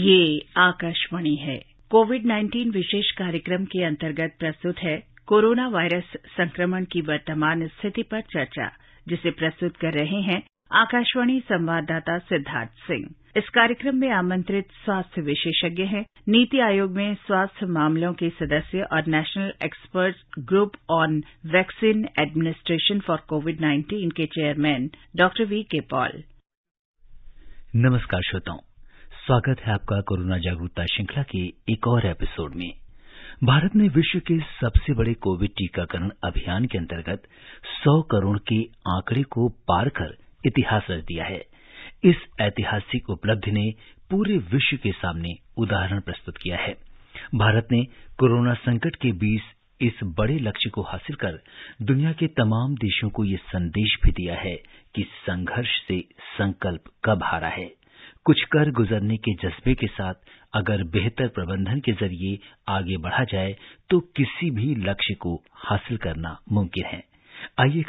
ये आकाशवाणी है। कोविड-19 विशेष कार्यक्रम के अंतर्गत प्रस्तुत है कोरोना वायरस संक्रमण की वर्तमान स्थिति पर चर्चा, जिसे प्रस्तुत कर रहे हैं आकाशवाणी संवाददाता सिद्धार्थ सिंह। इस कार्यक्रम में आमंत्रित स्वास्थ्य विशेषज्ञ हैं नीति आयोग में स्वास्थ्य मामलों के सदस्य और national expert group on vaccine administration for कोविड-19 के चेयरमैन डॉक्टर वी.के. पॉल। नमस्कार श्रोताओं, स्वागत है आपका कोरोना जागरूकता श्रृंखला के एक और एपिसोड में। भारत ने विश्व के सबसे बड़े कोविड टीकाकरण अभियान के अंतर्गत 100 करोड़ के आंकड़े को पार कर इतिहास रच दिया है। इस ऐतिहासिक उपलब्धि ने पूरे विश्व के सामने उदाहरण प्रस्तुत किया है। भारत ने कोरोना संकट के बीच इस बड़े लक्ष्य को हासिल कर दुनिया के तमाम देशों को ये संदेश भी दिया है कि संघर्ष से संकल्प कब हारा है। कुछ कर गुजरने के जज्बे के साथ अगर बेहतर प्रबंधन के जरिए आगे बढ़ा जाए तो किसी भी लक्ष्य को हासिल करना मुमकिन है। आइए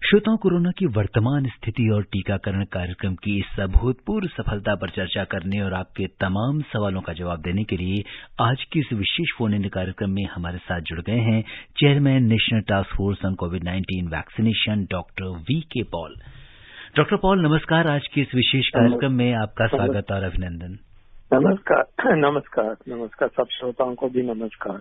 श्रोताओं, कोरोना की वर्तमान स्थिति और टीकाकरण कार्यक्रम की इस अभूतपूर्व सफलता पर चर्चा करने और आपके तमाम सवालों का जवाब देने के लिए आज के इस विशेष फोन इन कार्यक्रम में हमारे साथ जुड़ गए हैं chairman national task force on covid vaccination doctor VK. Paul. Doctor Paul, नमस्कार। आज के इस विशेष कार्यक्रम में आपका स्वागत और अभिनंदन। नमस्कार सब श्रोताओं को भी नमस्कार।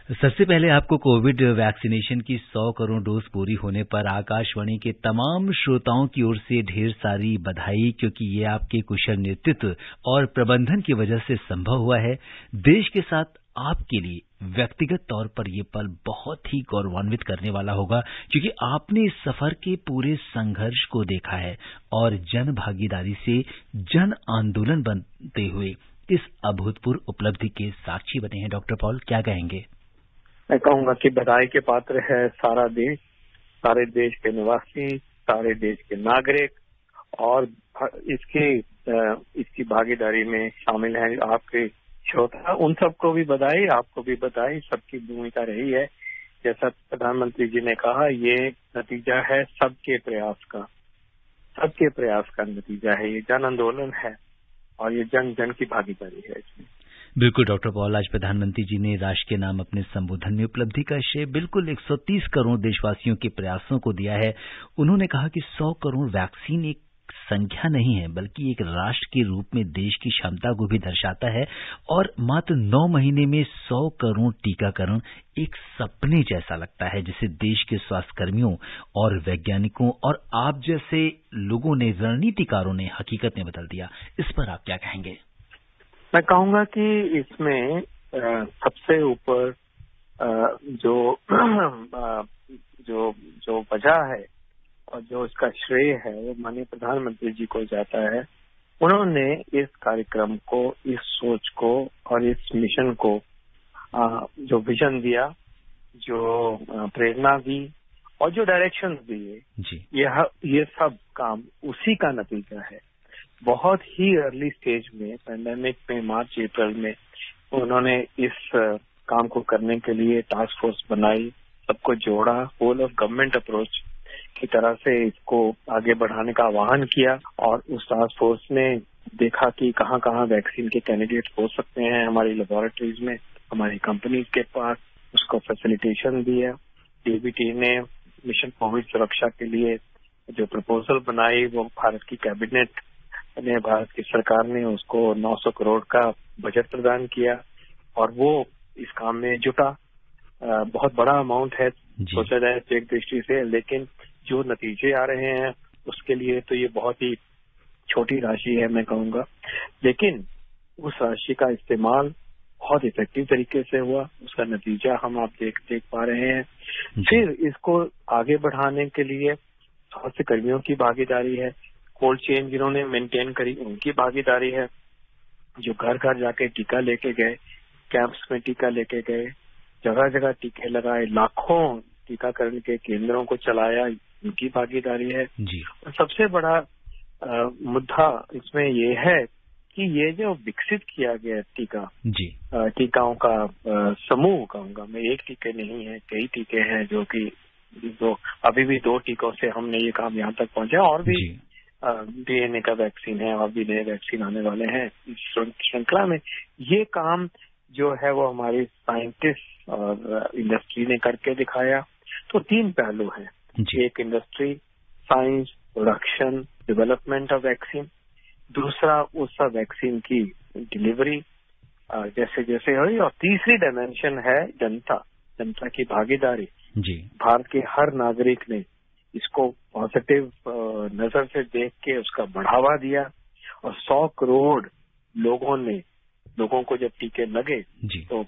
सबसे पहले आपको कोविड वैक्सीनेशन की 100 करोड़ डोज पूरी होने पर आकाशवाणी के तमाम श्रोताओं की ओर से ढेर सारी बधाई, क्योंकि ये आपके कुशल नेतृत्व और प्रबंधन की वजह से संभव हुआ है। देश के साथ आपके लिए व्यक्तिगत तौर पर यह पल बहुत ही गौरवान्वित करने वाला होगा, क्योंकि आपने इस सफर के पूरे संघर्ष को देखा है और जन भागीदारी से जन आंदोलन बनते हुए इस अभूतपूर्व उपलब्धि के साक्षी बने हैं। डॉक्टर पॉल, क्या कहेंगे? मैं कहूंगा कि बधाई के पात्र है सारा देश, सारे देश के निवासी, सारे देश के नागरिक, और इसकी भागीदारी में शामिल हैं आपके श्रोता। उन सबको भी बधाई, आपको भी बधाई। सबकी भूमिका रही है, जैसा प्रधानमंत्री जी ने कहा, ये नतीजा है सबके प्रयास का नतीजा है। ये जन आंदोलन है और ये जन जन की भागीदारी है इसमें। बिल्कुल डॉक्टर पॉल, आज प्रधानमंत्री जी ने राष्ट्र के नाम अपने संबोधन में उपलब्धि का श्रेय बिल्कुल 130 करोड़ देशवासियों के प्रयासों को दिया है। उन्होंने कहा कि 100 करोड़ वैक्सीन एक संख्या नहीं है, बल्कि एक राष्ट्र के रूप में देश की क्षमता को भी दर्शाता है, और मात्र 9 महीने में 100 करोड़ टीकाकरण एक सपने जैसा लगता है, जिसे देश के स्वास्थ्यकर्मियों और वैज्ञानिकों और आप जैसे लोगों ने, रणनीतिकारों ने हकीकत में बदल दिया। इस पर आप क्या कहेंगे? मैं कहूंगा कि इसमें सबसे ऊपर जो वजह है और जो इसका श्रेय है वो माननीय प्रधानमंत्री जी को जाता है। उन्होंने इस कार्यक्रम को, इस सोच को और इस मिशन को जो विजन दिया, जो प्रेरणा दी और जो डायरेक्शंस दिए, ये सब काम उसी का नतीजा है। बहुत ही अर्ली स्टेज में, पैंडेमिक में, मार्च अप्रैल में उन्होंने इस काम को करने के लिए टास्क फोर्स बनाई, सबको जोड़ा, होल ऑफ गवर्नमेंट अप्रोच की तरह से इसको आगे बढ़ाने का आह्वान किया, और उस टास्क फोर्स ने देखा कि कहाँ कहाँ वैक्सीन के कैंडिडेट हो सकते हैं हमारी लेबोरेटरीज में, हमारी कंपनीज के पास। उसको फैसिलिटेशन दिया। डीबीटी ने मिशन कोविड सुरक्षा के लिए जो प्रपोजल बनाई, वो भारत की कैबिनेट ने, भारत की सरकार ने उसको 900 करोड़ का बजट प्रदान किया और वो इस काम में जुटा। बहुत बड़ा अमाउंट है सोचा जाए एक दृष्टि से, लेकिन जो नतीजे आ रहे हैं उसके लिए तो ये बहुत ही छोटी राशि है मैं कहूँगा। लेकिन उस राशि का इस्तेमाल बहुत इफेक्टिव तरीके से हुआ, उसका नतीजा हम आप देख पा रहे हैं। फिर इसको आगे बढ़ाने के लिए स्वास्थ्य कर्मियों की भागीदारी है, कोल्ड चेन जिन्होंने मेंटेन करी उनकी भागीदारी है, जो घर घर जाके टीका लेके गए, कैंप्स में टीका लेके गए, जगह जगह टीके लगाए, लाखों टीकाकरण के केंद्रों को चलाया, उनकी भागीदारी है जी। और सबसे बड़ा मुद्दा इसमें ये है कि ये जो विकसित किया गया टीका जी, टीकाओं का समूह कहूंगा मैं, एक टीके नहीं है, कई टीके हैं जो कि अभी भी 2 टीकों से हमने ये काम यहाँ तक पहुंचा, और भी डीएनए का वैक्सीन है और भी नए वैक्सीन आने वाले हैं इस श्रृंखला में। ये काम जो है वो हमारी साइंटिस्ट और इंडस्ट्री ने करके दिखाया। तो 3 पहलू हैं, एक industry, science, production, development of vaccine, दूसरा उस वैक्सीन की डिलीवरी जैसे जैसे हुई, और तीसरी डायमेंशन है जनता की भागीदारी जी। भारत के हर नागरिक ने इसको पॉजिटिव नजर से देख के उसका बढ़ावा दिया, और 100 करोड़ लोगों को जब टीके लगे तो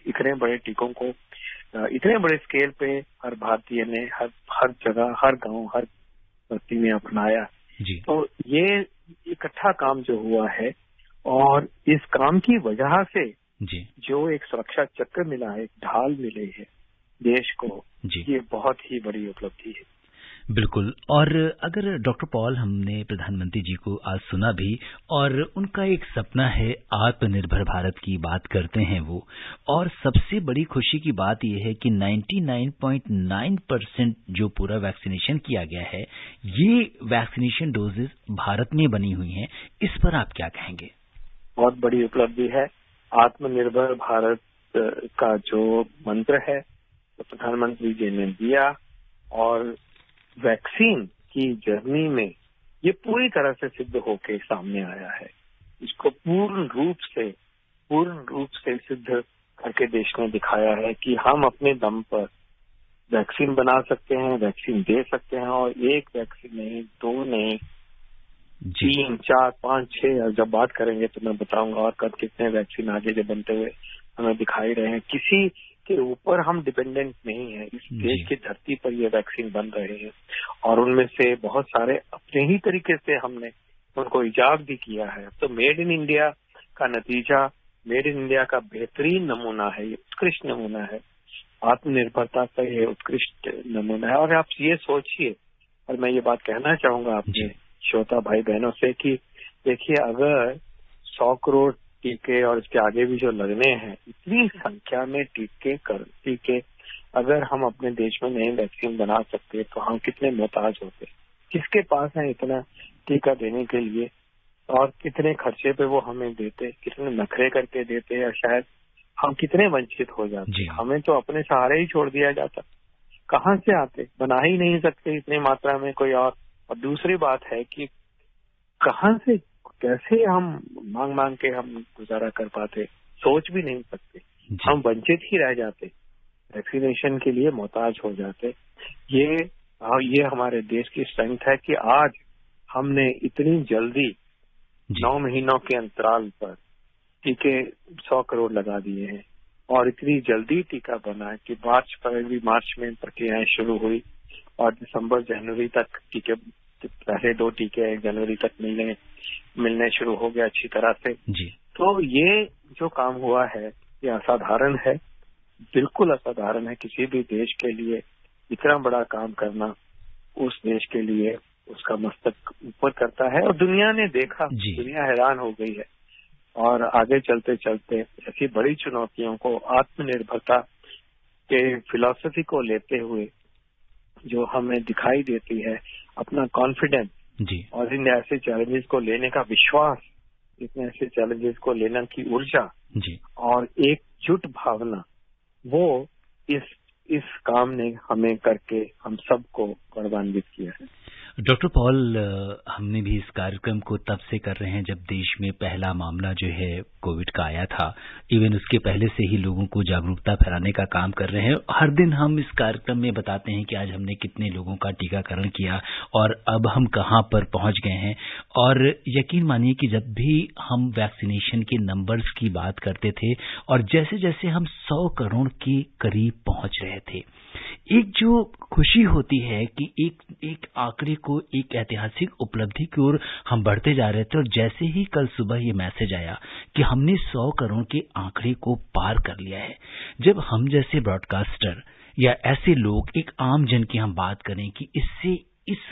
इतने बड़े टीकों को इतने बड़े स्केल पे हर भारतीय ने हर जगह, हर गांव, हर बस्ती में अपनाया जी। तो ये इकट्ठा काम जो हुआ है, और इस काम की वजह से जी। जो एक सुरक्षा चक्र मिला है, एक ढाल मिले है देश को जी। ये बहुत ही बड़ी उपलब्धि है। बिल्कुल। और अगर डॉक्टर पॉल, हमने प्रधानमंत्री जी को आज सुना भी, और उनका एक सपना है आत्मनिर्भर भारत की बात करते हैं वो, और सबसे बड़ी खुशी की बात यह है कि 99.9% जो पूरा वैक्सीनेशन किया गया है, ये वैक्सीनेशन डोजेस भारत में बनी हुई हैं। इस पर आप क्या कहेंगे? बहुत बड़ी उपलब्धि है। आत्मनिर्भर भारत का जो मंत्र है तो प्रधानमंत्री जी ने दिया, और वैक्सीन की जर्नी में ये पूरी तरह से सिद्ध होके सामने आया है। इसको पूर्ण रूप से सिद्ध करके देश ने दिखाया है कि हम अपने दम पर वैक्सीन बना सकते हैं, वैक्सीन दे सकते हैं, और एक वैक्सीन नहीं, 2 नहीं, 3, 4, 5, 6, और जब बात करेंगे तो मैं बताऊंगा और कब कितने वैक्सीन आगे जो बनते हुए हमें दिखाई रहे हैं। किसी के ऊपर हम डिपेंडेंट नहीं है, इस देश की धरती पर ये वैक्सीन बन रहे हैं, और उनमें से बहुत सारे अपने ही तरीके से हमने उनको इजाद भी किया है। तो मेड इन इंडिया का नतीजा, मेड इन इंडिया का बेहतरीन नमूना है, ये उत्कृष्ट नमूना है, आत्मनिर्भरता का ये उत्कृष्ट नमूना है। और आप ये सोचिए, और मैं ये बात कहना चाहूंगा अपने श्रोता भाई बहनों से कि देखिए, अगर 100 करोड़ टीके और इसके आगे भी जो लगने हैं, इतनी संख्या में टीके अगर हम अपने देश में नए वैक्सीन बना सकते तो हम कितने मोहताज होते। किसके पास है इतना टीका देने के लिए, और कितने खर्चे पे वो हमें देते, कितने नखरे करके देते, या शायद हम कितने वंचित हो जाते। हमें तो अपने सहारे ही छोड़ दिया जाता, कहाँ से आते, बना ही नहीं सकते इतनी मात्रा में कोई और दूसरी बात है कि कहाँ से कैसे हम मांग के हम गुजारा कर पाते, सोच भी नहीं सकते। हम वंचित ही रह जाते, वैक्सीनेशन के लिए मोहताज हो जाते। ये हमारे देश की स्ट्रेंथ है कि आज हमने इतनी जल्दी 9 महीनों के अंतराल पर टीके 100 करोड़ लगा दिए हैं, और इतनी जल्दी टीका बना है कि फरवरी मार्च में प्रक्रियाएं शुरू हुई, और दिसंबर जनवरी तक टीके, पहले 2 टीके जनवरी तक मिलने शुरू हो गया अच्छी तरह से जी। तो ये जो काम हुआ है ये असाधारण है, बिल्कुल असाधारण है। किसी भी देश के लिए इतना बड़ा काम करना उस देश के लिए उसका मस्तक ऊपर करता है, और दुनिया ने देखा, दुनिया हैरान हो गई है। और आगे चलते चलते ऐसी बड़ी चुनौतियों को, आत्मनिर्भरता के फिलॉसफी को लेते हुए जो हमें दिखाई देती है, अपना कॉन्फिडेंस जी, और इन ऐसे चैलेंजेस को लेने का विश्वास, इतने ऐसे चैलेंजेस को लेने की ऊर्जा जी, और एकजुट भावना, वो इस काम ने हमें करके हम सबको गौरवान्वित किया है। डॉक्टर पॉल, हमने भी इस कार्यक्रम को तब से कर रहे हैं जब देश में पहला मामला जो है कोविड का आया था। इवन उसके पहले से ही लोगों को जागरूकता फैलाने का काम कर रहे हैं। हर दिन हम इस कार्यक्रम में बताते हैं कि आज हमने कितने लोगों का टीकाकरण किया और अब हम कहां पर पहुंच गए हैं। और यकीन मानिए कि जब भी हम वैक्सीनेशन के नंबर्स की बात करते थे और जैसे जैसे हम 100 करोड़ के करीब पहुंच रहे थे, एक जो खुशी होती है कि एक आंकड़े को, एक ऐतिहासिक उपलब्धि की ओर हम बढ़ते जा रहे थे और जैसे ही कल सुबह ये मैसेज आया कि हमने 100 करोड़ के आंकड़े को पार कर लिया है, जब हम जैसे ब्रॉडकास्टर या ऐसे लोग, एक आम जन की हम बात करें कि इस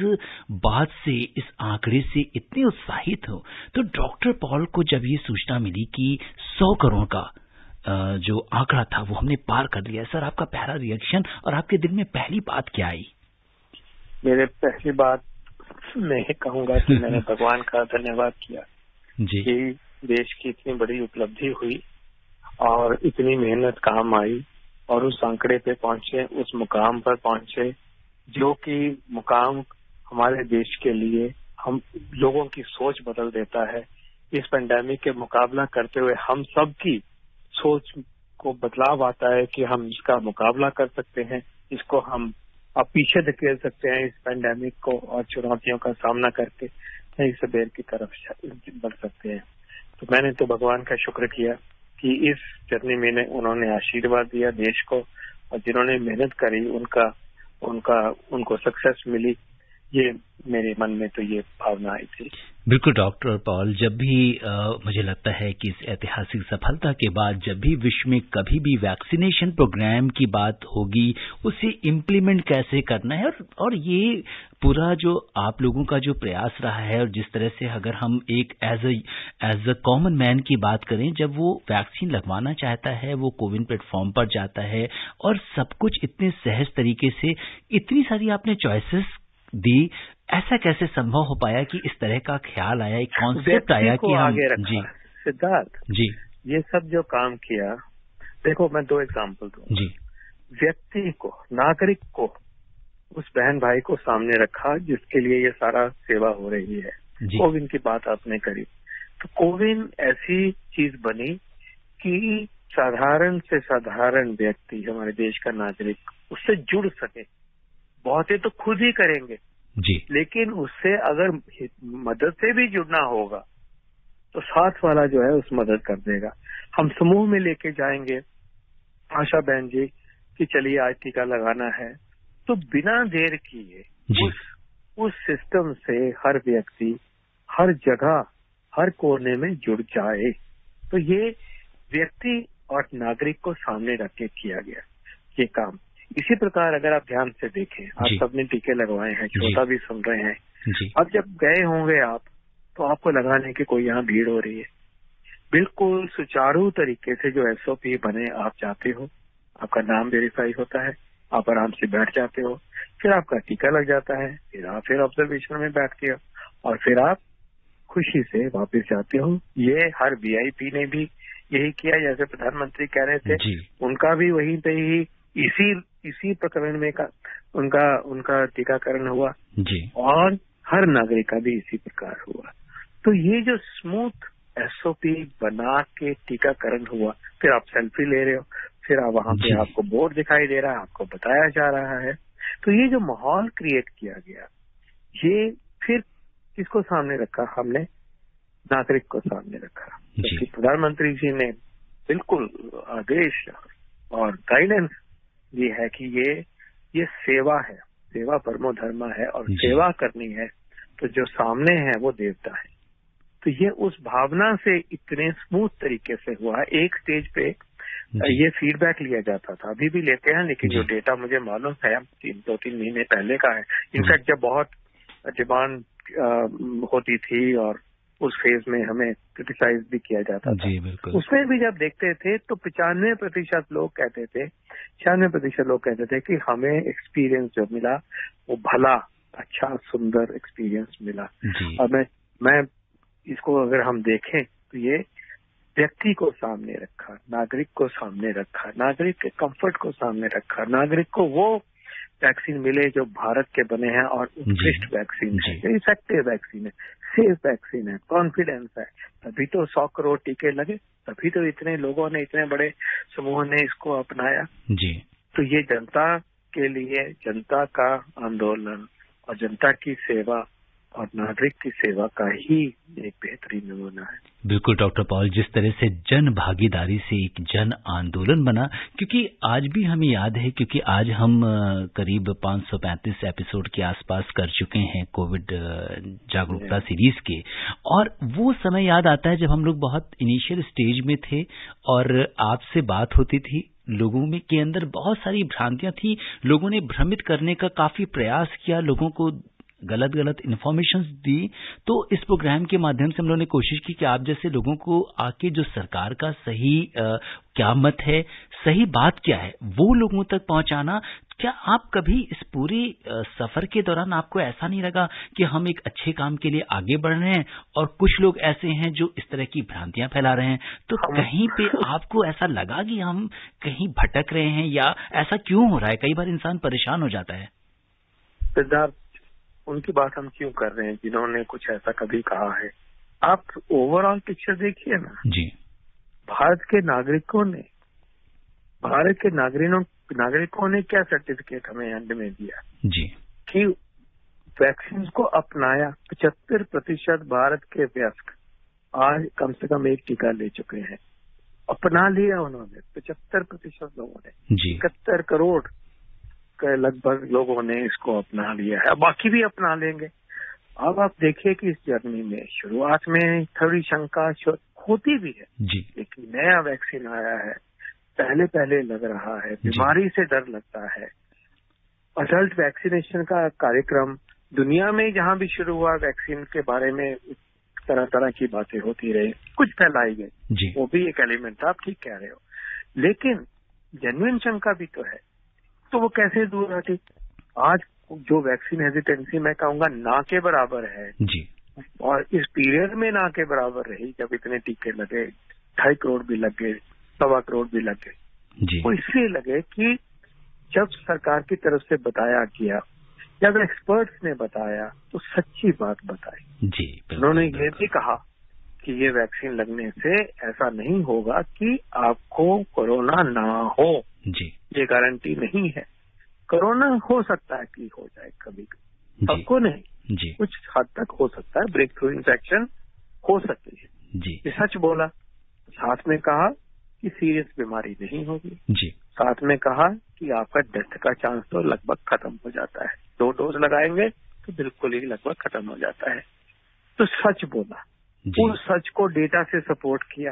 बात से, इस आंकड़े से इतने उत्साहित हो, तो डॉक्टर पॉल को जब ये सूचना मिली कि 100 करोड़ का जो आंकड़ा था वो हमने पार कर लिया, सर आपका पहला रिएक्शन और आपके दिल में पहली बात क्या आई? मेरे पहली बात मैं कहूंगा कि मैंने भगवान का धन्यवाद किया जी, कि देश की इतनी बड़ी उपलब्धि हुई और इतनी मेहनत काम आई और उस आंकड़े पे पहुंचे, उस मुकाम पर पहुंचे, जो कि मुकाम हमारे देश के लिए हम लोगों की सोच बदल देता है। इस पेंडेमिक के मुकाबला करते हुए हम सब की सोच को बदलाव आता है कि हम इसका मुकाबला कर सकते हैं, इसको हम अब पीछे धकेल सकते हैं, इस पेंडेमिक को और चुनौतियों का सामना करके नई सबेर की तरफ बढ़ सकते हैं। तो मैंने तो भगवान का शुक्र किया कि इस जर्नी में उन्होंने आशीर्वाद दिया देश को और जिन्होंने मेहनत करी उनको सक्सेस मिली। ये मेरे मन में तो ये भावना आई थी। बिल्कुल डॉक्टर पॉल, जब भी मुझे लगता है कि इस ऐतिहासिक सफलता के बाद जब भी विश्व में कभी भी वैक्सीनेशन प्रोग्राम की बात होगी, उसे इम्प्लीमेंट कैसे करना है और ये पूरा जो आप लोगों का जो प्रयास रहा है और जिस तरह से अगर हम एक एज अ कॉमन मैन की बात करें, जब वो वैक्सीन लगवाना चाहता है वो कोविन प्लेटफॉर्म पर जाता है और सब कुछ इतने सहज तरीके से, इतनी सारी आपने चॉइसेस दी, ऐसा कैसे संभव हो पाया कि इस तरह का ख्याल आया, एक कॉन्सेप्ट आया कि हम आगे रखा? जी सिद्धार्थ जी, ये सब जो काम किया, देखो मैं 2 एग्जांपल दूं जी। व्यक्ति को, नागरिक को, उस बहन भाई को सामने रखा जिसके लिए ये सारा सेवा हो रही है। कोविन की बात आपने करी, तो कोविन ऐसी चीज बनी कि साधारण से साधारण व्यक्ति, हमारे देश का नागरिक उससे जुड़ सके। बहुते तो खुद ही करेंगे जी, लेकिन उससे अगर मदद से भी जुड़ना होगा तो साथ वाला जो है उस मदद कर देगा। हम समूह में लेके जाएंगे आशा बहन जी कि चलिए आज टीका लगाना है, तो बिना देर किए उस सिस्टम से हर व्यक्ति हर जगह हर कोने में जुड़ जाए। तो ये व्यक्ति और नागरिक को सामने रख के किया गया ये काम। इसी प्रकार अगर आप ध्यान से देखें, आप सबने टीके लगवाए हैं, श्रोता भी सुन रहे हैं, अब जब गए होंगे आप तो आपको लगाने की कोई यहाँ भीड़ हो रही है, बिल्कुल सुचारू तरीके से जो SOP बने आप जाते हो, आपका नाम वेरीफाई होता है, आप आराम से बैठ जाते हो, फिर आपका टीका लग जाता है, फिर आप ऑब्जर्वेशन में बैठते हो और फिर आप खुशी से वापस जाते हो। ये हर VIP ने भी यही किया, जैसे प्रधानमंत्री कह रहे थे, उनका भी वहीं पे ही इसी प्रकरण में का उनका टीकाकरण हुआ जी, और हर नागरिक का भी इसी प्रकार हुआ। तो ये जो स्मूथ SOP बना के टीकाकरण हुआ, फिर आप सेल्फी ले रहे हो, फिर आप वहां पे आपको बोर्ड दिखाई दे रहा है, आपको बताया जा रहा है, तो ये जो माहौल क्रिएट किया गया, ये फिर किसको सामने रखा? हमने नागरिक को सामने रखा। तो प्रधानमंत्री जी ने बिल्कुल आदेश और गाइडेंस ये है कि ये सेवा है, सेवा परमो धर्म है और सेवा करनी है, तो जो सामने है वो देवता है। तो ये उस भावना से इतने स्मूथ तरीके से हुआ। एक स्टेज पे ये फीडबैक लिया जाता था, अभी भी लेते हैं, लेकिन जो डेटा मुझे मालूम है 2-3 महीने पहले का है। इनफैक्ट जब बहुत डिमांड होती थी और उस फेज में हमें क्रिटिसाइज भी किया जाता था, उसमें भी जब देखते थे तो 95% लोग कहते थे, 96% लोग कहते थे कि हमें एक्सपीरियंस जो मिला वो भला, अच्छा, सुंदर एक्सपीरियंस मिला। और मैं इसको अगर हम देखें तो ये व्यक्ति को सामने रखा, नागरिक को सामने रखा, नागरिक के कंफर्ट को सामने रखा, नागरिक को वो वैक्सीन मिले जो भारत के बने हैं और उत्कृष्ट वैक्सीन है, इफेक्टिव वैक्सीन है, सेफ वैक्सीन है, कॉन्फिडेंस है। तभी तो 100 करोड़ टीके लगे, तभी तो इतने लोगों ने, इतने बड़े समूह ने इसको अपनाया जी। तो ये जनता के लिए, जनता का आंदोलन और जनता की सेवा और नागरिक की सेवा का ही एक बेहतरीन नमूना है। बिल्कुल डॉक्टर पॉल, जिस तरह से जन भागीदारी से एक जन आंदोलन बना, क्योंकि आज भी हमें याद है, क्योंकि आज हम करीब 535 एपिसोड के आसपास कर चुके हैं कोविड जागरूकता सीरीज के, और वो समय याद आता है जब हम लोग बहुत इनिशियल स्टेज में थे और आपसे बात होती थी। लोगों में के अंदर बहुत सारी भ्रांतियां थी, लोगों ने भ्रमित करने का काफी प्रयास किया, लोगों को गलत इन्फॉर्मेशन दी। तो इस प्रोग्राम के माध्यम से हम लोगों ने कोशिश की कि आप जैसे लोगों को आके जो सरकार का सही क्या मत है, सही बात क्या है, वो लोगों तक पहुंचाना। क्या आप कभी इस पूरे सफर के दौरान आपको ऐसा नहीं लगा कि हम एक अच्छे काम के लिए आगे बढ़ रहे हैं और कुछ लोग ऐसे हैं जो इस तरह की भ्रांतियां फैला रहे हैं? तो कहीं पे आपको ऐसा लगा कि हम कहीं भटक रहे हैं, या ऐसा क्यों हो रहा है? कई बार इंसान परेशान हो जाता है। सिद्धार्थ, उनकी बात हम क्यों कर रहे हैं जिन्होंने कुछ ऐसा कभी कहा है? आप ओवरऑल पिक्चर देखिए ना जी। भारत के नागरिकों ने क्या सर्टिफिकेट हमें एंड में दिया जी कि वैक्सीन को अपनाया। 75% भारत के वयस्क आज कम से कम एक टीका ले चुके हैं, अपना लिया उन्होंने। 75% लोगों ने, जी 71 करोड़ के लगभग लोगों ने इसको अपना लिया है, बाकी भी अपना लेंगे। अब आप देखिए कि इस जर्नी में शुरुआत में थोड़ी शंका होती भी है जी, लेकिन नया वैक्सीन आया है, पहले लग रहा है, बीमारी से डर लगता है। अडल्ट वैक्सीनेशन का कार्यक्रम दुनिया में जहां भी शुरू हुआ, वैक्सीन के बारे में तरह तरह की बातें होती रही, कुछ फैलाई गई, वो भी एक एलिमेंट था, आप ठीक कह रहे हो। लेकिन जेन्युइन शंका भी तो है, तो वो कैसे दूर हटी? आज जो वैक्सीन हेजिटेंसी मैं कहूंगा ना के बराबर है जी, और इस पीरियड में ना के बराबर रही जब इतने टीके लगे, 2.5 करोड़ भी लग गए, 1.25 करोड़ भी लग गए। वो इसलिए लगे कि जब सरकार की तरफ से बताया गया, जब एक्सपर्ट्स ने बताया तो सच्ची बात बताई जी। उन्होंने ये भी कहा कि ये वैक्सीन लगने से ऐसा नहीं होगा कि आपको कोरोना ना हो जी, ये गारंटी नहीं है। कोरोना हो सकता है कि हो जाए कभी, सबको नहीं जी, कुछ हद तक हो सकता है, ब्रेक थ्रू इन्फेक्शन हो सकती है जी। ये सच बोला, साथ में कहा कि सीरियस बीमारी नहीं होगी जी, साथ में कहा कि आपका डेथ का चांस तो लगभग खत्म हो जाता है, 2 डोज लगाएंगे तो बिल्कुल ही लगभग खत्म हो जाता है। तो सच बोला, उस सच को डेटा से सपोर्ट किया,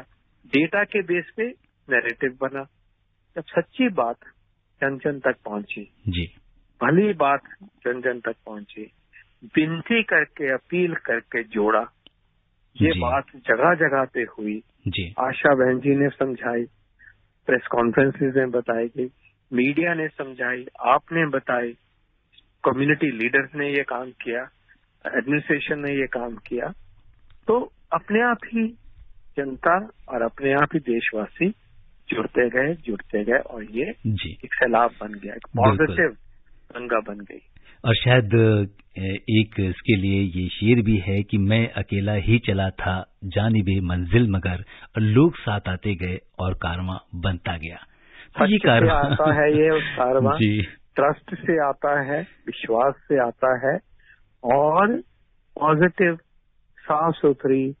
डेटा के बेस पे नैरेटिव बना। जब सच्ची बात जन जन तक पहुंची जी, भली बात जन जन तक पहुंची, विनती करके अपील करके जोड़ा, ये बात जगह जगह पे हुई जी। आशा बहन जी ने समझाई, प्रेस कॉन्फ्रेंसेज में बताई गई, मीडिया ने समझाई, आपने बताई, कम्युनिटी लीडर्स ने ये काम किया, एडमिनिस्ट्रेशन ने ये काम किया, तो अपने आप ही जनता और अपने आप ही देशवासी जुड़ते गए और ये एक सैलाब बन गया, एक पॉजिटिव गंगा बन गई। और शायद एक इसके लिए ये शेर भी है कि मैं अकेला ही चला था जानिबे मंजिल मगर, और लोग साथ आते गए और कारवां बनता गया। तो ये कारवां आता है, ये उस कारवां ट्रस्ट से आता है, विश्वास से आता है और पॉजिटिव साफ सुथरी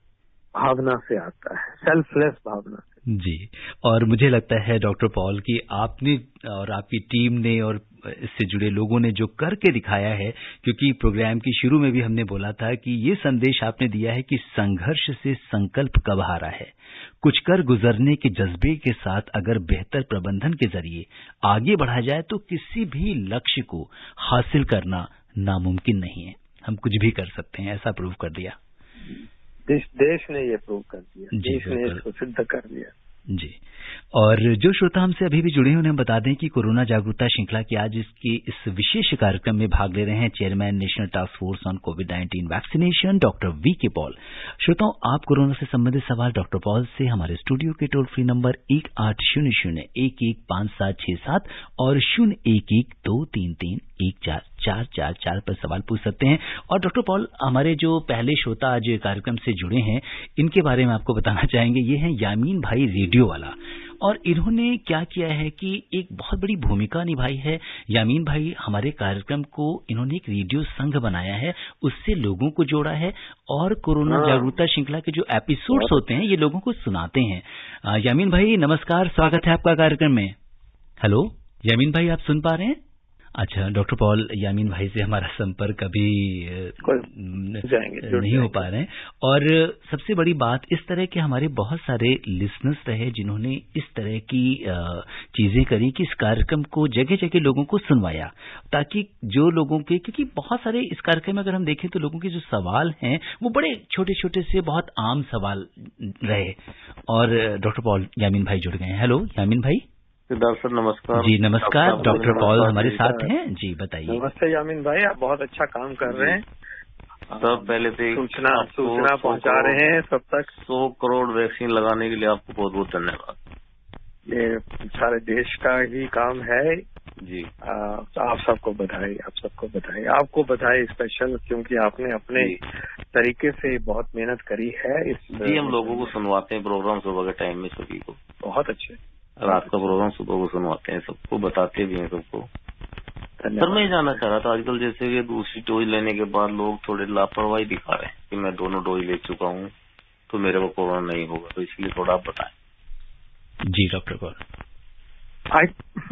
भावना से आता है, सेल्फलेस भावना से जी। और मुझे लगता है डॉक्टर पॉल कि आपने और आपकी टीम ने और इससे जुड़े लोगों ने जो करके दिखाया है, क्योंकि प्रोग्राम की शुरू में भी हमने बोला था कि ये संदेश आपने दिया है कि संघर्ष से संकल्प कब हारा है, कुछ कर गुजरने के जज्बे के साथ अगर बेहतर प्रबंधन के जरिए आगे बढ़ा जाए तो किसी भी लक्ष्य को हासिल करना नामुमकिन नहीं है, हम कुछ भी कर सकते हैं, ऐसा प्रूव कर दिया देश ने ये प्रूव कर दिया, देश ने इसको सिद्ध कर दिया जी। और जो श्रोता हमसे अभी भी जुड़े हैं उन्हें बता दें कि कोरोना जागरूकता श्रृंखला के आज इस विशेष कार्यक्रम में भाग ले रहे हैं chairman national task force on covid vaccination doctor VK. Paul. श्रोताओं, आप कोरोना से संबंधित सवाल डॉक्टर पॉल से हमारे स्टूडियो के टोल फ्री नंबर 1800-115767 और 011-233-1444 पर सवाल पूछ सकते हैं। और डॉक्टर पॉल, हमारे जो पहले श्रोता आज कार्यक्रम से जुड़े हैं इनके बारे में आपको बताना चाहेंगे, ये हैं यामीन भाई रेडियो वाला, और इन्होंने क्या किया है कि एक बहुत बड़ी भूमिका निभाई है। यामीन भाई, हमारे कार्यक्रम को इन्होंने एक रेडियो संघ बनाया है, उससे लोगों को जोड़ा है और कोरोना जागरूकता श्रृंखला के जो एपिसोड्स होते हैं ये लोगों को सुनाते हैं। यामीन भाई नमस्कार, स्वागत है आपका कार्यक्रम में। हेलो यामीन भाई, आप सुन पा रहे हैं? अच्छा डॉक्टर पॉल, यामीन भाई से हमारा संपर्क अभी नहीं हो पा रहे हैं। और सबसे बड़ी बात, इस तरह के हमारे बहुत सारे लिसनर्स रहे जिन्होंने इस तरह की चीजें करी कि इस कार्यक्रम को जगह जगह लोगों को सुनवाया, ताकि जो लोगों के, क्योंकि बहुत सारे इस कार्यक्रम में अगर हम देखें तो लोगों के जो सवाल हैं वो बड़े छोटे छोटे से बहुत आम सवाल रहे, और डॉक्टर पॉल यामीन भाई जुड़ गए हैं। हेलो यामीन भाई। सिद्धार्थ सर नमस्कार। जी नमस्कार, डॉक्टर पॉल हमारे साथ हैं जी, बताइए। नमस्ते यामीन भाई, आप बहुत अच्छा काम कर रहे हैं। सब पहले से सूचना पहुंचा रहे हैं सब तक। 100 करोड़ वैक्सीन लगाने के लिए आपको बहुत बहुत धन्यवाद। ये सारे देश का ही काम है जी। आप सबको बधाई, आपको बधाई स्पेशल, क्योंकि आपने अपने तरीके से बहुत मेहनत करी है। जी, हम लोगों को सुनवाते हैं प्रोग्राम सुबह के टाइम में, सभी को। बहुत अच्छे। रात का प्रोग्राम सुबह को सुनवाते हैं, सबको बताते भी हैं सबको। सर मैं जानना चाह रहा था, आजकल जैसे कि दूसरी डोज लेने के बाद लोग थोड़े लापरवाही दिखा रहे हैं कि मैं दोनों डोज ले चुका हूँ तो मेरे को कोरोना नहीं होगा, तो इसलिए थोड़ा आप बताएं। जी डॉक्टर पॉल।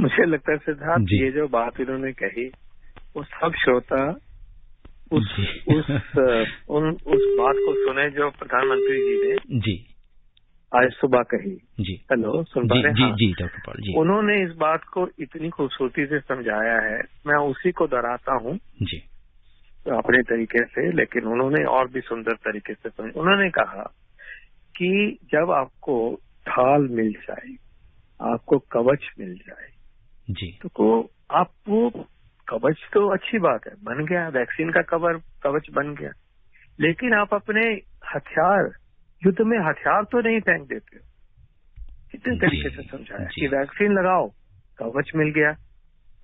मुझे लगता है सिद्धार्थ, ये जो बात इन्होंने कही वो सब श्रोता उस बात को सुने जो प्रधानमंत्री जी ने जी आज सुबह कही। जी हेलो, सुन पा रहे हैं? जी डॉक्टर पॉल जी। उन्होंने इस बात को इतनी खूबसूरती से समझाया है, मैं उसी को दोहराता हूँ जी अपने तरीके से, लेकिन उन्होंने और भी सुंदर तरीके से समझा। उन्होंने कहा कि जब आपको ढाल मिल जाए, आपको कवच मिल जाए जी, तो आप वो कवच तो अच्छी बात है, बन गया, वैक्सीन का कवच बन गया, लेकिन आप अपने हथियार, युद्ध में हथियार तो नहीं फेंक देते हो। कितने तरीके से समझाया कि वैक्सीन लगाओ, कवच मिल गया,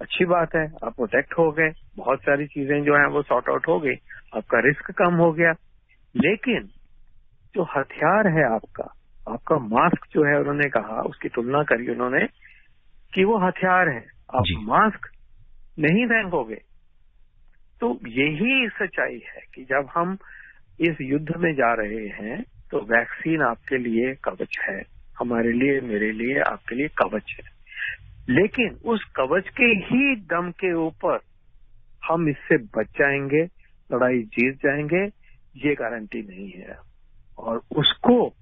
अच्छी बात है, आप प्रोटेक्ट हो गए, बहुत सारी चीजें जो हैं वो सॉर्ट आउट हो गई, आपका रिस्क कम हो गया। लेकिन जो हथियार है आपका मास्क जो है, उन्होंने कहा, उसकी तुलना करी उन्होंने कि वो हथियार है, आप मास्क नहीं फेंकोगे। तो यही सच्चाई है कि जब हम इस युद्ध में जा रहे हैं तो वैक्सीन आपके लिए कवच है, हमारे लिए, मेरे लिए, आपके लिए कवच है। लेकिन उस कवच के ही दम के ऊपर हम इससे बच जाएंगे, लड़ाई जीत जाएंगे, ये गारंटी नहीं है। और उसको,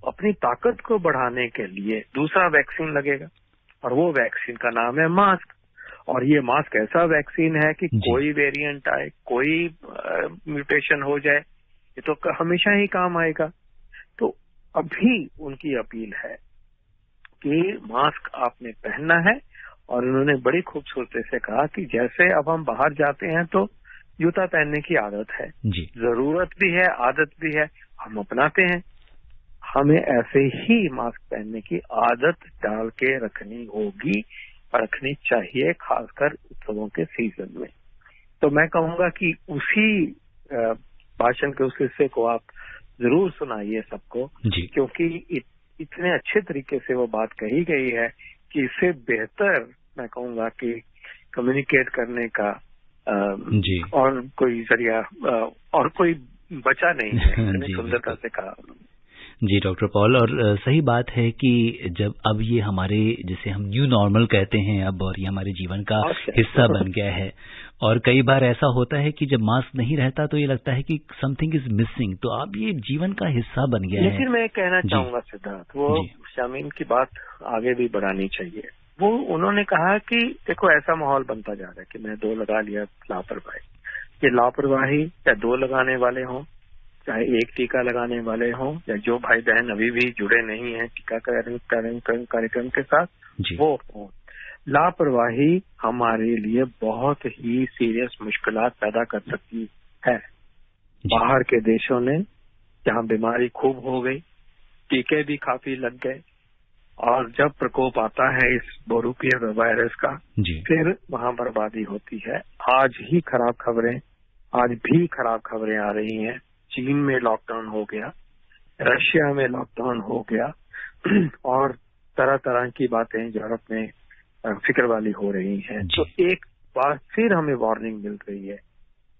अपनी ताकत को बढ़ाने के लिए दूसरा वैक्सीन लगेगा, और वो वैक्सीन का नाम है मास्क। और ये मास्क ऐसा वैक्सीन है कि कोई वेरिएंट आए, कोई म्यूटेशन हो जाए, ये तो हमेशा ही काम आएगा। तो अभी उनकी अपील है कि मास्क आपने पहनना है, और उन्होंने बड़ी खूबसूरती से कहा कि जैसे अब हम बाहर जाते हैं तो जूता पहनने की आदत है, जरूरत भी है, आदत भी है, हम अपनाते हैं, हमें ऐसे ही मास्क पहनने की आदत डाल के रखनी होगी, रखनी चाहिए, खासकर उत्सवों के सीजन में। तो मैं कहूंगा कि उसी भाषण के उस हिस्से को आप जरूर सुनाइए सबको, क्योंकि इतने अच्छे तरीके से वो बात कही गई है कि इससे बेहतर मैं कहूंगा कि कम्युनिकेट करने का और कोई जरिया और कोई बचा नहीं है। इतनी सुंदरता से कहा जी डॉक्टर पॉल, और सही बात है कि जब अब ये हमारे, जिसे हम न्यू नॉर्मल कहते हैं अब, और ये हमारे जीवन का हिस्सा बन गया है, और कई बार ऐसा होता है कि जब मास्क नहीं रहता तो ये लगता है कि समथिंग इज मिसिंग, तो अब ये जीवन का हिस्सा बन गया है। लेकिन मैं कहना चाहूंगा सिद्धार्थ, वो शामीन की बात आगे भी बढ़ानी चाहिए। वो उन्होंने कहा कि देखो ऐसा माहौल बनता जा रहा है कि मैं 2 लगा लिया, लापरवाही, ये लापरवाही, या 2 लगाने वाले हों, चाहे 1 टीका लगाने वाले हों, या जो भाई बहन अभी भी जुड़े नहीं हैं टीकाकरण कार्यक्रम के साथ, वो हों, लापरवाही हमारे लिए बहुत ही सीरियस मुश्किलात पैदा कर सकती है। बाहर के देशों ने, जहां बीमारी खूब हो गई, टीके भी काफी लग गए, और जब प्रकोप आता है इस बहुरूपीय वायरस का, फिर वहां बर्बादी होती है। आज भी खराब खबरें आ रही हैं। चीन में लॉकडाउन हो गया, रशिया में लॉकडाउन हो गया, और तरह तरह की बातें यूरोप में फिक्र वाली हो रही हैं। तो एक बार फिर हमें वार्निंग मिल रही है,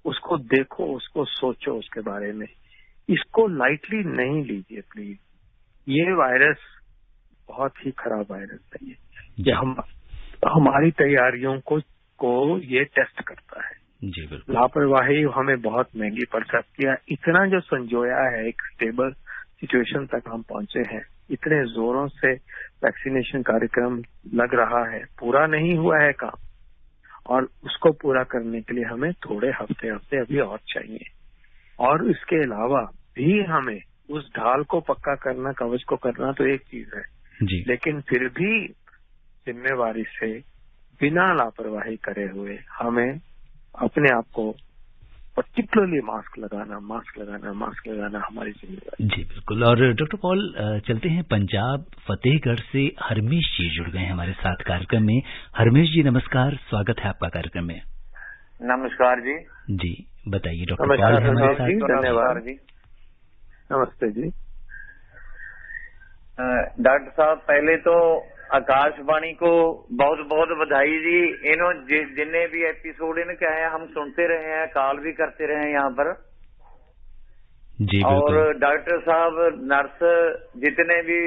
उसको देखो, उसको सोचो, उसके बारे में। इसको लाइटली नहीं लीजिए प्लीज। ये वायरस बहुत ही खराब वायरस है। ये हमारी तैयारियों को ये टेस्ट करता है। जी बिल्कुल। लापरवाही हमें बहुत महंगी पड़ सकती है। इतना जो संजोया है, एक स्टेबल सिचुएशन तक हम पहुंचे हैं, इतने जोरों से वैक्सीनेशन कार्यक्रम लग रहा है, पूरा नहीं हुआ है काम, और उसको पूरा करने के लिए हमें थोड़े हफ्ते अभी और चाहिए। और इसके अलावा भी हमें उस ढाल को पक्का करना, कवच को करना तो एक चीज है जी, लेकिन फिर भी जिम्मेवारी से बिना लापरवाही करे हुए हमें अपने आप को पर्टिकुलरली मास्क लगाना हमारी जिम्मेदारी। जी बिल्कुल। और डॉक्टर पॉल, चलते हैं पंजाब फतेहगढ़ से हरमेश जी जुड़ गए हैं हमारे साथ कार्यक्रम में। हरमेश जी नमस्कार, स्वागत है आपका कार्यक्रम में। नमस्कार जी। जी बताइए डॉक्टर पॉल हमारे साथ। धन्यवाद जी। नमस्ते जी। डॉक्टर साहब, पहले तो आकाशवाणी को बहुत बहुत बधाई जी। इन्हों जिन्ने भी एपिसोड इनके आए हम सुनते रहे हैं, कॉल भी करते रहे हैं यहाँ पर जी। और डॉक्टर साहब, नर्स जितने भी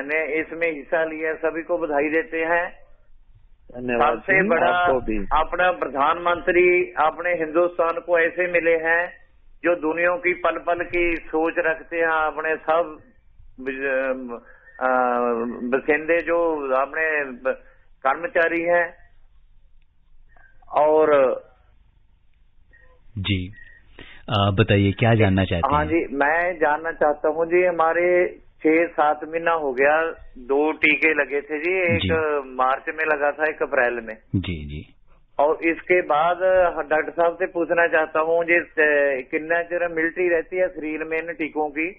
ने इसमें हिस्सा लिया सभी को बधाई देते हैं। सबसे बड़ा अपना प्रधानमंत्री अपने हिंदुस्तान को ऐसे मिले हैं जो दुनिया की पल पल की सोच रखते हैं। अपने सब बसिंदे जो अपने कर्मचारी हैं। और जी बताइए क्या जानना चाहते हैं? हाँ जी, मैं जानना चाहता हूँ जी, हमारे 6-7 महीना हो गया 2 टीके लगे थे जी। एक मार्च में लगा था, एक अप्रैल में। जी। और इसके बाद डॉक्टर साहब से पूछना चाहता हूँ जी, कितना चिर इम्यूनिटी रहती है शरीर में इन टीकों की?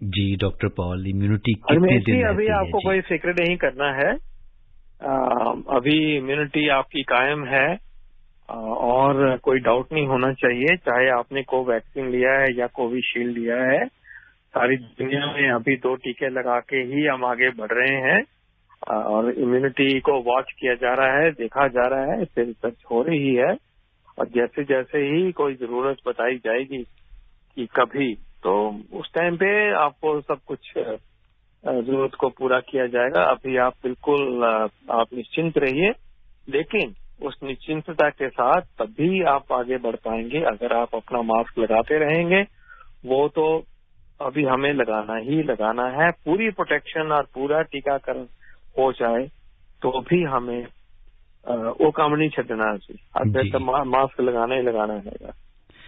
जी डॉक्टर पॉल, इम्यूनिटी कितने दिन अभी आपको कोई फिक्र नहीं करना है। अभी इम्यूनिटी आपकी कायम है और कोई डाउट नहीं होना चाहिए। चाहे आपने कोवैक्सीन लिया है या कोविशील्ड लिया है, सारी दुनिया में अभी 2 टीके लगा के ही हम आगे बढ़ रहे हैं और इम्यूनिटी को वॉच किया जा रहा है, देखा जा रहा है, फिर रिसर्च हो रही है। और जैसे जैसे ही कोई जरूरत बताई जाएगी कि कभी, तो उस टाइम पे आपको सब कुछ जरूरत को पूरा किया जाएगा। अभी आप बिल्कुल आप निश्चिंत रहिए, लेकिन उस निश्चिंतता के साथ तभी आप आगे बढ़ पाएंगे अगर आप अपना मास्क लगाते रहेंगे। वो तो अभी हमें लगाना है। पूरी प्रोटेक्शन और पूरा टीकाकरण हो जाए तो भी हमें वो काम नहीं छड़ना चाहिए। तो मास्क लगाना ही लगाना है,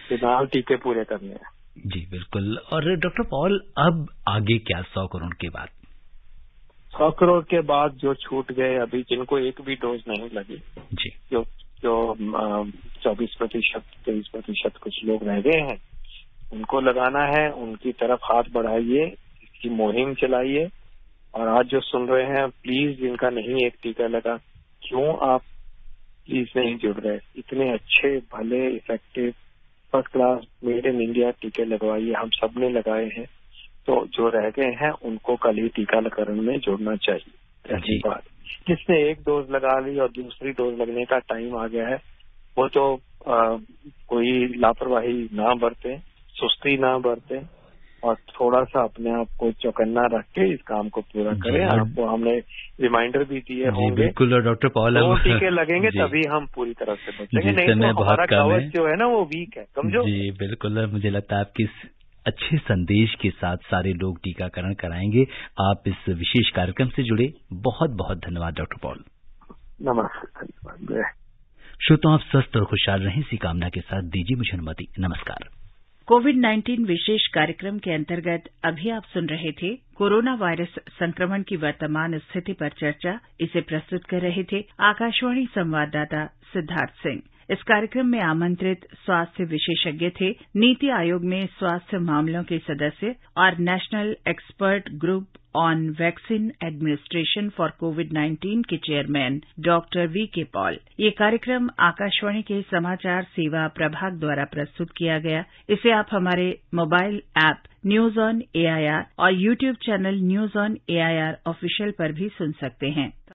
फिलहाल टीके पूरे करने हैं। जी बिल्कुल। और डॉक्टर पॉल, अब आगे क्या 100 करोड़ के बाद? 100 करोड़ के बाद जो छूट गए अभी, जिनको एक भी डोज नहीं लगी जी, जो 24%, 23% कुछ लोग रह गए हैं, उनको लगाना है। उनकी तरफ हाथ बढ़ाइए, इसकी मुहिम चलाइए। और आज जो सुन रहे हैं, प्लीज जिनका नहीं एक टीका लगा, क्यों आप प्लीज नहीं जुड़ रहे? इतने अच्छे, भले, effective, first class, made in India टीके लगवाइए। हम सब ने लगाए हैं, तो जो रह गए हैं उनको कल ही टीकाकरण में जुड़ना चाहिए। पहली बात, जिसने एक डोज लगा ली और दूसरी डोज लगने का टाइम आ गया है, वो तो कोई लापरवाही ना बरते, सुस्ती ना बरते और थोड़ा सा अपने आप को चौकन्ना रख के इस काम को पूरा करें। आपको हमने रिमाइंडर भी दिए होंगे। बिल्कुल। और डॉक्टर पॉल, 2 टीके लगेंगे तभी हम पूरी तरह से बचेंगे, नहीं तो हमारा कवच जो है ना वो वीक है, समझो। जी बिल्कुल। मुझे लगता है आपकी अच्छे संदेश के साथ सारे लोग टीकाकरण कराएंगे। आप इस विशेष कार्यक्रम से जुड़े, बहुत बहुत धन्यवाद डॉक्टर पॉल। नमस्कार। धन्यवाद। श्रोताओं, आप स्वस्थ और खुशहाल रहें, इसी कामना के साथ दीजिए मुझे अनुमति। नमस्कार। कोविड-19 विशेष कार्यक्रम के अंतर्गत अभी आप सुन रहे थे कोरोना वायरस संक्रमण की वर्तमान स्थिति पर चर्चा। इसे प्रस्तुत कर रहे थे आकाशवाणी संवाददाता सिद्धार्थ सिंह। इस कार्यक्रम में आमंत्रित स्वास्थ्य विशेषज्ञ थे नीति आयोग में स्वास्थ्य मामलों के सदस्य और national expert group on vaccine administration for कोविड-19 के चेयरमैन डॉक्टर वीके पॉल। ये कार्यक्रम आकाशवाणी के समाचार सेवा प्रभाग द्वारा प्रस्तुत किया गया। इसे आप हमारे mobile app news on AIR और YouTube channel news on AIR official पर भी सुन सकते हैं।